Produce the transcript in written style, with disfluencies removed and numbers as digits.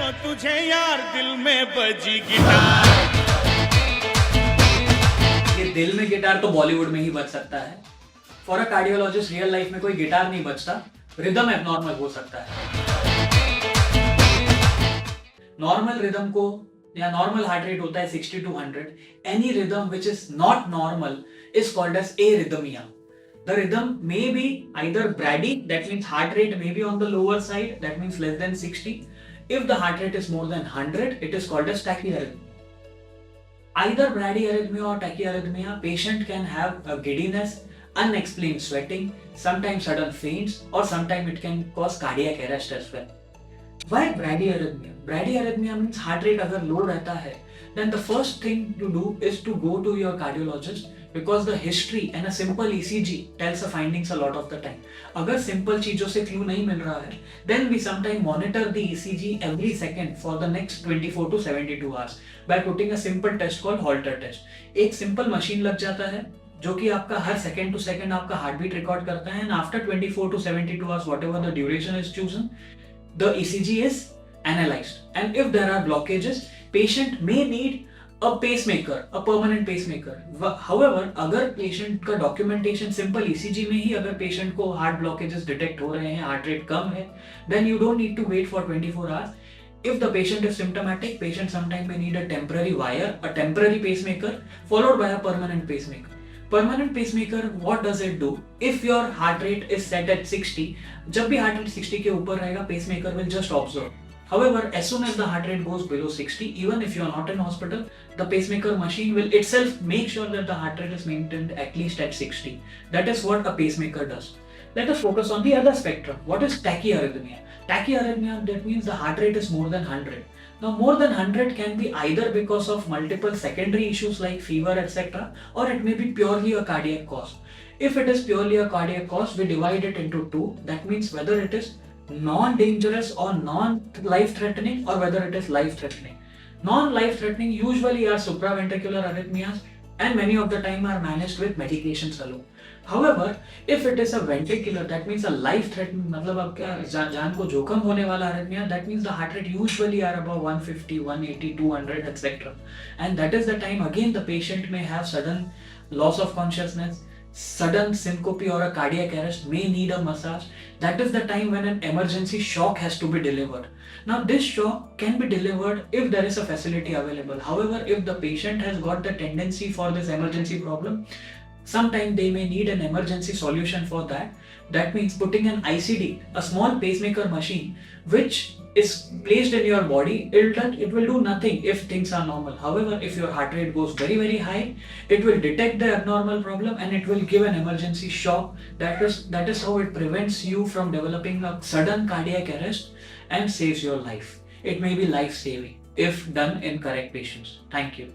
क्यों तुझे यार दिल में बजी गिटार। ये दिल में गिटार तो बॉलीवुड में ही बज सकता है। For a cardiologist real life में कोई गिटार नहीं बजता, रिदम एबनॉर्मल हो सकता है। नॉर्मल रिदम को या नॉर्मल हार्ट रेट होता है 60 to 100. Any rhythm which is not normal is called as arrhythmia. The rhythm may be either brady, that means heart rate may be on the lower side, that means less than 60. If the heart rate is more than 100, it is called as tachyarrhythmia. Either bradyarrhythmia or tachyarrhythmia, patient can have a giddiness, unexplained sweating, sometimes sudden faints, or sometimes it can cause cardiac arrest as well. Why bradyarrhythmia? Bradyarrhythmia means heart rate अगर low रहता है, then the first thing to do is to go to your cardiologist because the history and a simple ECG tells the findings a lot of the time. अगर simple चीजों से clue नहीं मिल रहा है, then we sometimes monitor the ECG every second for the next 24 to 72 hours by putting a simple test called Holter test. एक simple machine लग जाता है जो कि आपका हर सेकेंड टू सेकेंड आपका हार्ट बीट रिकॉर्ड करता है, and after 24 to 72 hours whatever the duration is chosen, the ECG is analyzed, and if there are blockages, patient may need a pacemaker, a permanent pacemaker. However, अगर patient का documentation simple ECG में ही अगर patient को heart blockages detect हो रहे हैं, heart rate कम है, then you don't need to wait for 24 hours. If the patient is symptomatic, patient sometimes may need a temporary wire, a temporary pacemaker, followed by a permanent pacemaker. Permanent pacemaker, what does it do? If your heart rate is set at 60, जब भी heart rate 60 के ऊपर रहेगा, pacemaker will just observe. However, as soon as the heart rate goes below 60, even if you are not in hospital, the pacemaker machine will itself make sure that the heart rate is maintained at least at 60. That is what a pacemaker does. Let us focus on the other spectrum. What is tachyarrhythmia? Tachyarrhythmia, that means the heart rate is more than 100. Now, more than 100 can be either because of multiple secondary issues like fever, etc., or it may be purely a cardiac cause. If it is purely a cardiac cause, we divide it into two. That means whether it is non-dangerous or non-life-threatening, or whether it is life-threatening. Non-life-threatening usually are supraventricular arrhythmias, and many of the time are managed with medications alone. However, if it is a ventricular, that means a life-threatening, मतलब आपका जान को जोखम होने वाला arrhythmia, that means the heart rate usually are above 150, 180, 200, etc. And that is the time again the patient may have sudden loss of consciousness, sudden syncope or a cardiac arrest, may need a massage. That is the time when an emergency shock has to be delivered. Now this shock can be delivered if there is a facility available. However, if the patient has got the tendency for this emergency problem, sometimes they may need an emergency solution for that. That means putting an ICD, a small pacemaker machine, which is placed in your body. It will do nothing if things are normal. However, if your heart rate goes very, very high, it will detect the abnormal problem and it will give an emergency shock. That is how it prevents you from developing a sudden cardiac arrest and saves your life. It may be life-saving if done in correct patients. Thank you.